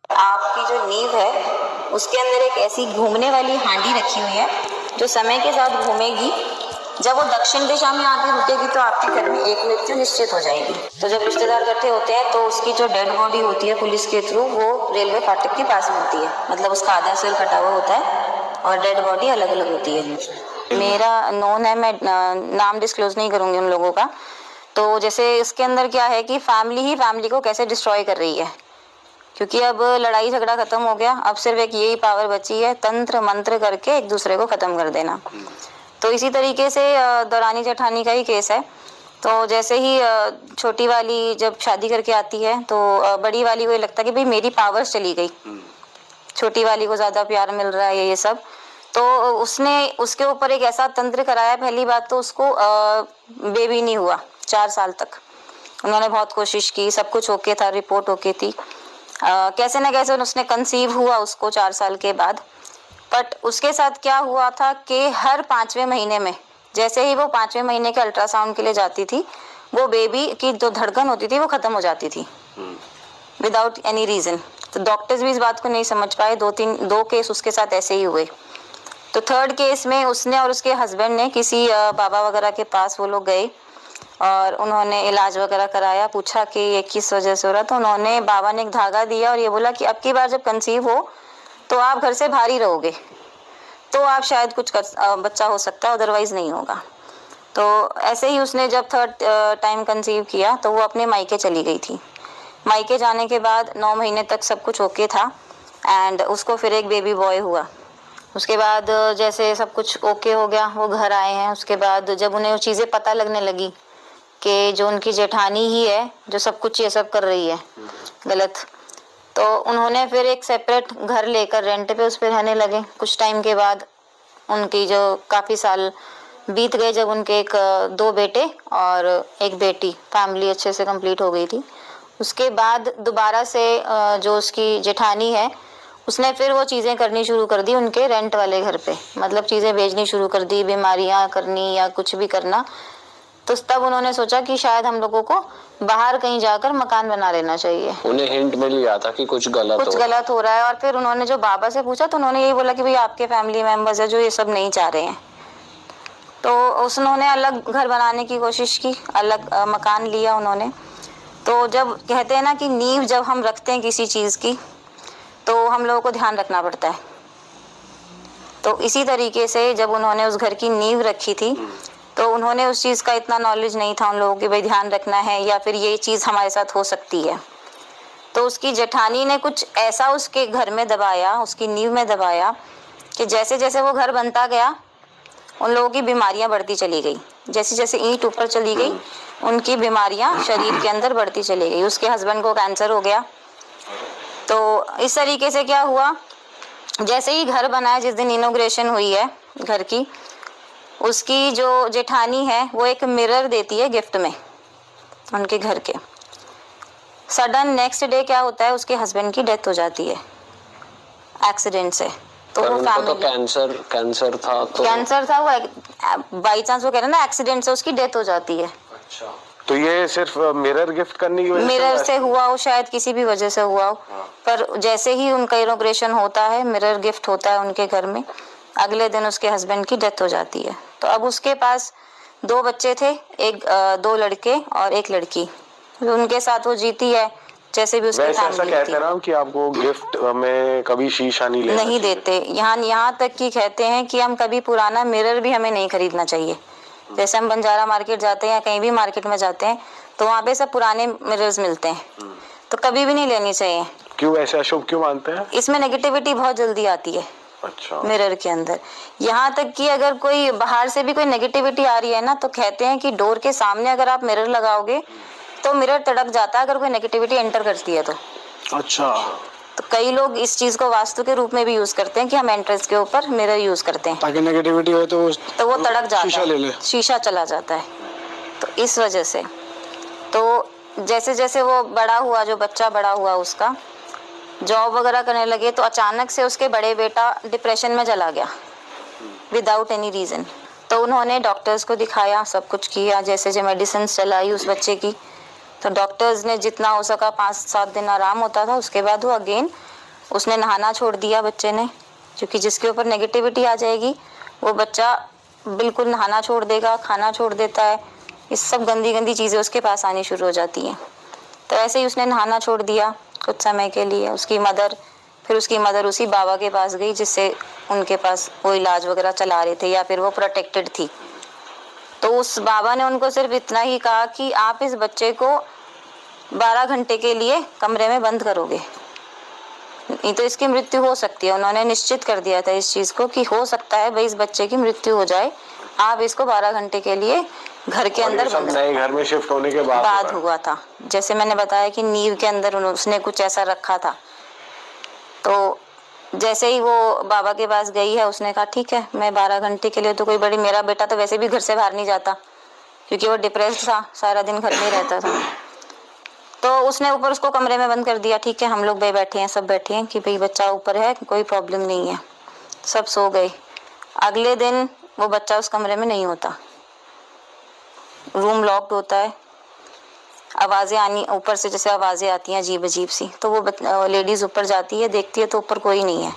आपकी जो नींव है उसके अंदर एक ऐसी घूमने वाली हांडी रखी हुई है जो समय के साथ घूमेगी। जब वो दक्षिण दिशा में आके रुकेगी तो आपके घर में एक मृत्यु निश्चित हो जाएगी। तो जब रिश्तेदार इकट्ठे होते हैं तो उसकी जो डेड बॉडी होती है पुलिस के थ्रू वो रेलवे फाटक के पास मिलती है, मतलब उसका आधा सिर कटा हुआ होता है और डेड बॉडी अलग अलग होती है। मेरा नोन है, मैं नाम डिस्क्लोज नहीं करूंगी उन लोगों का। तो जैसे इसके अंदर क्या है कि फैमिली ही फैमिली को कैसे डिस्ट्रॉय कर रही है, क्योंकि अब लड़ाई झगड़ा खत्म हो गया, अब सिर्फ एक यही पावर बची है, तंत्र मंत्र करके एक दूसरे को खत्म कर देना। तो इसी तरीके से दौरानी जेठानी का ही केस है। तो जैसे ही छोटी वाली जब शादी करके आती है तो बड़ी वाली को ये लगता है कि भाई मेरी पावर्स चली गई, छोटी वाली को ज्यादा प्यार मिल रहा है ये सब। तो उसने उसके ऊपर एक ऐसा तंत्र कराया, पहली बात तो उसको बेबी नहीं हुआ 4 साल तक। उन्होंने बहुत कोशिश की, सब कुछ ओके था, रिपोर्ट ओके थी, कैसे ना कैसे उसने कंसीव हुआ उसको 4 साल के बाद। बट उसके साथ क्या हुआ था कि हर 5वें महीने में, जैसे ही वो 5वें महीने के अल्ट्रासाउंड के लिए जाती थी, वो बेबी की जो धड़कन होती थी वो खत्म हो जाती थी विदाउट एनी रीजन। तो डॉक्टर्स भी इस बात को नहीं समझ पाए। 2 केस उसके साथ ऐसे ही हुए। तो 3rd केस में उसने और उसके हस्बैंड ने किसी बाबा वगैरह के पास वो लोग गए और उन्होंने इलाज वगैरह कराया, पूछा कि ये किस वजह से हो रहा। तो उन्होंने बाबा ने एक धागा दिया और ये बोला कि अब की बार जब कंसीव हो तो आप घर से बाहर ही रहोगे, तो आप शायद कुछ बच्चा हो सकता है, अदरवाइज नहीं होगा। तो ऐसे ही उसने जब 3rd टाइम कंसीव किया तो वो अपने मायके चली गई थी। मायके जाने के बाद 9 महीने तक सब कुछ ओके था एंड उसको फिर एक बेबी बॉय हुआ। उसके बाद जैसे सब कुछ ओके हो गया, वो घर आए हैं। उसके बाद जब उन्हें वो चीज़ें पता लगने लगी कि जो उनकी जेठानी ही है जो सब कुछ ये सब कर रही है गलत, तो उन्होंने फिर एक सेपरेट घर लेकर रेंट पे उस पर रहने लगे। कुछ टाइम के बाद उनकी जो काफ़ी साल बीत गए, जब उनके 2 बेटे और 1 बेटी, फैमिली अच्छे से कंप्लीट हो गई थी। उसके बाद दोबारा से जो उसकी जेठानी है उसने फिर वो चीज़ें करनी शुरू कर दी उनके रेंट वाले घर पे, मतलब चीज़ें बेचनी शुरू कर दी, बीमारियां करनी या कुछ भी करना। तो तब उन्होंने सोचा कि शायद हम लोगों को बाहर कहीं जाकर मकान बना लेना चाहिए। उन्हें हिंट मिल गया था कि कुछ गलत हो रहा है। और फिर उन्होंने जो बाबा से पूछा तो उन्होंने यही बोला कि भाई आपके फैमिली मेंबर्स है जो ये सब नहीं चाह रहे हैं। तो उन्होंने अलग घर बनाने की कोशिश की, अलग मकान लिया उन्होंने। तो जब कहते हैं ना कि नींव जब हम रखते हैं किसी चीज़ की तो हम लोगों को ध्यान रखना पड़ता है। तो इसी तरीके से जब उन्होंने उस घर की नींव रखी थी तो उन्होंने उस चीज़ का इतना नॉलेज नहीं था उन लोगों की, भाई ध्यान रखना है या फिर ये चीज़ हमारे साथ हो सकती है। तो उसकी जेठानी ने कुछ ऐसा उसके घर में दबाया, उसकी नींव में दबाया कि जैसे जैसे वो घर बनता गया उन लोगों की बीमारियां बढ़ती चली गई। जैसे जैसे ईंट ऊपर चली गई उनकी बीमारियां शरीर के अंदर बढ़ती चली गई। उसके हस्बैंड को कैंसर हो गया। तो इस तरीके से क्या हुआ, जैसे ही घर बनाया, जिस दिन इनॉग्रेशन हुई है घर की, उसकी जो जेठानी है वो एक मिरर देती है गिफ्ट में उनके घर के। सडन नेक्स्ट डे क्या होता है, उसके हस्बैंड की डेथ हो जाती है एक्सीडेंट से। तो वो फैमिली कैंसर था, वो बाई चांस वो कह रहे हैं ना एक्सीडेंट से उसकी डेथ हो जाती है। अच्छा, तो ये सिर्फ मिरर गिफ्ट करने की वजह मिरर से हुआ हो, शायद किसी भी वजह से हुआ हो। पर जैसे ही उनका इनॉग्रेशन होता है, मिरर गिफ्ट होता है उनके घर में, अगले दिन उसके हस्बैंड की डेथ हो जाती है। तो अब उसके पास 2 बच्चे थे, 2 लड़के और 1 लड़की। उनके साथ वो जीती है जैसे भी उसकी फैमिली थी। कहते हैं कि आपको गिफ्ट में कभी शीशा नहीं देते। यहाँ तक कि कहते हैं कि हम कभी पुराना मिरर भी हमें नहीं खरीदना चाहिए। जैसे हम बंजारा मार्केट जाते हैं या कहीं भी मार्केट में जाते हैं तो वहाँ पे सब पुराने मिरर्स मिलते हैं, तो कभी भी नहीं लेनी चाहिए। क्यों ऐसे अशुभ क्यों मानते हैं? इसमें नेगेटिविटी बहुत जल्दी आती है। अच्छा। मिरर के अंदर यहाँ तक कि अगर कोई बाहर से भी कोई नेगेटिविटी आ रही है ना, तो कहते हैं कि डोर के सामने अगर आप मिरर लगाओगे तो मिरर तड़क जाता है अगर कोई नेगेटिविटी एंटर करती है तो। अच्छा। तो कई लोग इस चीज को वास्तु के रूप में भी यूज करते हैं कि हम एंट्रेंस के ऊपर मिरर यूज करते हैं ताकि नेगेटिविटी हो तो वो तड़क जाता है, शीशा चला जाता है। तो इस वजह से तो जैसे जैसे वो बड़ा हुआ, जो बच्चा बड़ा हुआ, उसका जॉब वगैरह करने लगे, तो अचानक से उसके बड़े बेटा डिप्रेशन में चला गया विदाउट एनी रीज़न। तो उन्होंने डॉक्टर्स को दिखाया, सब कुछ किया, जैसे जो मेडिसिन चलाई उस बच्चे की। तो डॉक्टर्स ने जितना हो सका 5-7 दिन आराम होता था, उसके बाद वो अगेन उसने नहाना छोड़ दिया बच्चे ने, क्योंकि जिसके ऊपर नेगेटिविटी आ जाएगी वो बच्चा बिल्कुल नहाना छोड़ देगा, खाना छोड़ देता है, इस सब गंदी गंदी चीज़ें उसके पास आनी शुरू हो जाती हैं। तो ऐसे ही उसने नहाना छोड़ दिया कुछ समय के लिए। फिर उसकी मदर उसी बाबा के पास गई जिससे उनके पास वो इलाज वगैरह चला रहे थे या फिर वो प्रोटेक्टेड थी। तो उस बाबा ने उनको सिर्फ इतना ही कहा कि आप इस बच्चे को 12 घंटे के लिए कमरे में बंद करोगे, नहीं तो इसकी मृत्यु हो सकती है। उन्होंने निश्चित कर दिया था इस चीज़ को कि हो सकता है भाई इस बच्चे की मृत्यु हो जाए, आप इसको 12 घंटे के लिए घर के अंदर बंद। नए घर में शिफ्ट होने के बाद हुआ था। जैसे मैंने बताया कि नींव के अंदर उसने कुछ ऐसा रखा था। तो जैसे ही वो बाबा के पास गई है, उसने कहा ठीक है मैं 12 घंटे के लिए तो कोई बड़ी, मेरा बेटा तो वैसे भी घर से बाहर नहीं जाता क्योंकि वो डिप्रेस्ड था, सारा दिन घर में ही रहता था। तो उसने ऊपर उसको कमरे में बंद कर दिया। ठीक है, हम लोग बैठे हैं, सब बैठे हैं कि भाई बच्चा ऊपर है, कोई प्रॉब्लम नहीं है, सब सो गए। अगले दिन वो बच्चा उस कमरे में नहीं होता, रूम लॉक्ड होता है, आवाज़ें आनी ऊपर से, जैसे आवाज़ें आती हैं अजीब अजीब सी। तो वो लेडीज़ ऊपर जाती है, देखती है तो ऊपर कोई नहीं है।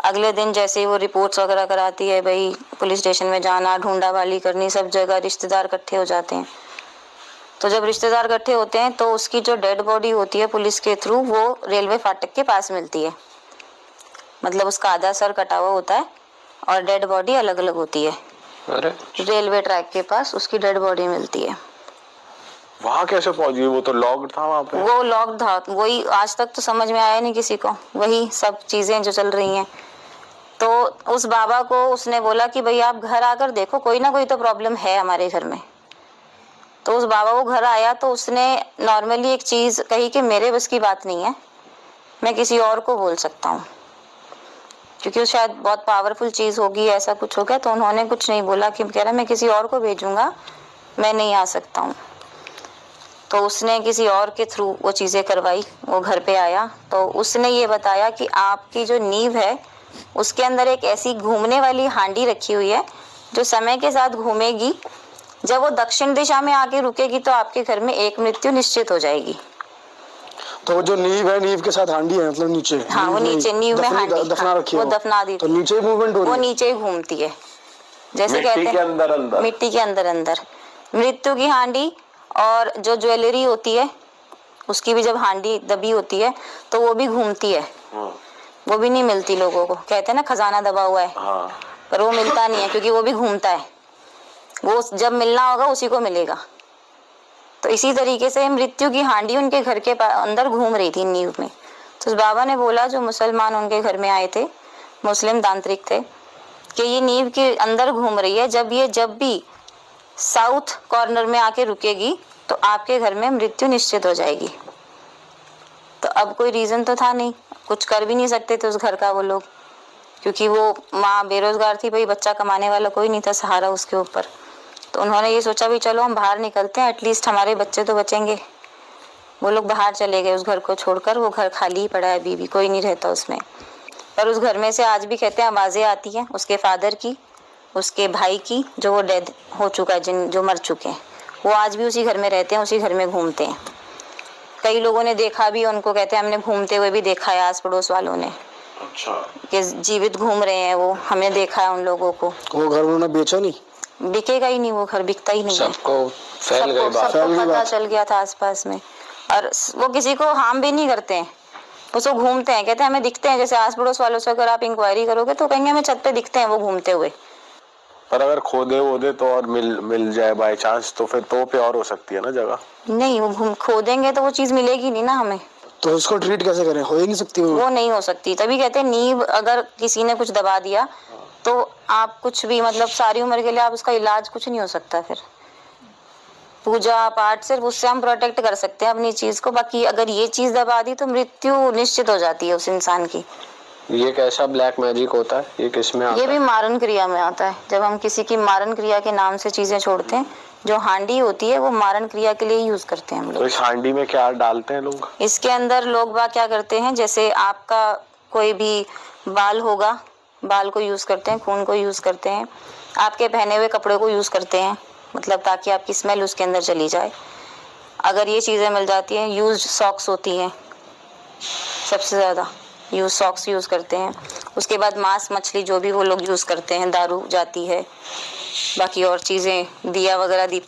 अगले दिन जैसे ही वो रिपोर्ट्स वगैरह कराती है, भाई पुलिस स्टेशन में जाना, ढूंढा वाली करनी, सब जगह रिश्तेदार इकट्ठे हो जाते हैं। तो जब रिश्तेदार इकट्ठे होते हैं तो उसकी जो डेड बॉडी होती है पुलिस के थ्रू वो रेलवे फाटक के पास मिलती है। मतलब उसका आधा सर कटा हुआ होता है और डेड बॉडी अलग अलग होती है। अरे रेलवे ट्रैक के पास उसकी डेड बॉडी मिलती है। वहाँ कैसे पहुंची? वो तो लॉक्ड था वहाँ पे। वो लॉक्ड था, वही आज तक तो समझ में आया नहीं किसी को, वही सब चीज़ें जो चल रही हैं। तो उस बाबा को उसने बोला कि भाई आप घर आकर देखो, कोई ना कोई तो प्रॉब्लम है हमारे घर में। तो उस बाबा वो घर आया तो उसने नॉर्मली एक चीज़ कही कि मेरे बस की बात नहीं है, मैं किसी और को बोल सकता हूँ, क्योंकि वो शायद बहुत पावरफुल चीज़ होगी, ऐसा कुछ हो गया। तो उन्होंने कुछ नहीं बोला कि कह रहा मैं किसी और को भेजूँगा, मैं नहीं आ सकता हूँ। तो उसने किसी और के थ्रू वो चीज़ें करवाई, वो घर पे आया तो उसने ये बताया कि आपकी जो नींव है उसके अंदर एक ऐसी घूमने वाली हांडी रखी हुई है जो समय के साथ घूमेगी, जब वो दक्षिण दिशा में आके रुकेगी तो आपके घर में एक मृत्यु निश्चित हो जाएगी। तो जो नींव है, नींव के साथ हांडी है, मतलब नीचे। हाँ, वो नीचे नींव में हांडी दफना रखी है, वो दफना दी, तो नीचे मूवमेंट हो रही है, वो नीचे ही घूमती है, जैसे कहते हैं मिट्टी के अंदर अंदर मृत्यु की हांडी। और जो ज्वेलरी होती है उसकी भी जब हांडी दबी होती है तो वो भी घूमती है, वो भी नहीं मिलती लोगों को। कहते हैं ना खजाना दबा हुआ है, पर वो मिलता नहीं है क्योंकि वो भी घूमता है, वो जब मिलना होगा उसी को मिलेगा। तो इसी तरीके से मृत्यु की हांडी उनके घर के अंदर घूम रही थी नींव में। तो उस बाबा ने बोला, जो मुसलमान उनके घर में आए थे, मुस्लिम तांत्रिक थे, कि ये नींव के अंदर घूम रही है, जब भी साउथ कॉर्नर में आके रुकेगी तो आपके घर में मृत्यु निश्चित हो जाएगी। तो अब कोई रीज़न तो था नहीं, कुछ कर भी नहीं सकते थे उस घर का वो लोग, क्योंकि वो माँ बेरोजगार थी, भाई बच्चा कमाने वाला कोई नहीं था सहारा उसके ऊपर। तो उन्होंने ये सोचा भी चलो हम बाहर निकलते हैं, एटलीस्ट हमारे बच्चे तो बचेंगे। वो लोग बाहर चले गए उस घर को छोड़कर, वो घर खाली ही पड़ा है, अभी भी कोई नहीं रहता उसमें। पर उस घर में से आज भी कहते हैं आवाज़ें आती हैं उसके फादर की, उसके भाई की, जो वो डेथ हो चुका है, जो मर चुके हैं, वो आज भी उसी घर में रहते हैं, उसी घर में घूमते हैं। कई लोगों ने देखा भी उनको, कहते हैं हमने घूमते हुए भी देखा है, आस पड़ोस वालों ने। अच्छा। कि जीवित घूम रहे हैं वो, हमने देखा है उन लोगों को। वो घर उन्होंने बेचा नहीं, बिकेगा ही नहीं वो घर, बिकता ही नहीं है। सबको पता चल गया था आसपास में, और वो किसी को हार्म भी नहीं करते हैं, वो घूमते हैं। कहते हैं हमें दिखते हैं, जैसे आस पड़ोस वालों से अगर आप इंक्वायरी करोगे तो कहेंगे हमें छत पे दिखते हैं वो घूमते हुए। पर अगर खोदे वोदे तो और मिल जाए बाय चांस, तो फिर तो पे और हो सकती है ना जगह। नहीं, वो खोदेंगे तो वो चीज़ मिलेगी नहीं ना हमें। तो उसको ट्रीट कैसे करें? हो ही नहीं सकती वो नहीं हो सकती। तभी कहते हैं नींव अगर किसी ने कुछ दबा दिया तो आप कुछ भी, मतलब सारी उम्र के लिए आप उसका इलाज कुछ नहीं हो सकता। फिर पूजा पाठ सिर्फ उससे हम प्रोटेक्ट कर सकते हैं अपनी चीज़ को, बाकी अगर ये चीज़ दबा दी तो मृत्यु निश्चित हो जाती है उस इंसान की। ये कैसा ब्लैक मैजिक होता है? ये किसमें आता है? ये भी मारन क्रिया में आता है। जब हम किसी की मारन क्रिया के नाम से चीज़ें छोड़ते हैं, जो हांडी होती है वो मारन क्रिया के लिए यूज़ करते हैं हम लोग। तो इस हांडी में क्या डालते हैं लोग? इसके अंदर लोग बाग क्या करते हैं, जैसे आपका कोई भी बाल होगा, बाल को यूज़ करते हैं, खून को यूज़ करते हैं, आपके पहने हुए कपड़े को यूज़ करते हैं, मतलब ताकि आपकी स्मेल उसके अंदर चली जाए। अगर ये चीज़ें मिल जाती हैं, यूज्ड सॉक्स होती हैं सबसे ज़्यादा, सॉक्स यूज़ करते हैं। उसके बाद मांस मछली जो भी वो लोग यूज़ करते हैं, दारू जाती है, बाकी और चीज़ें, दिया वगैरह दीप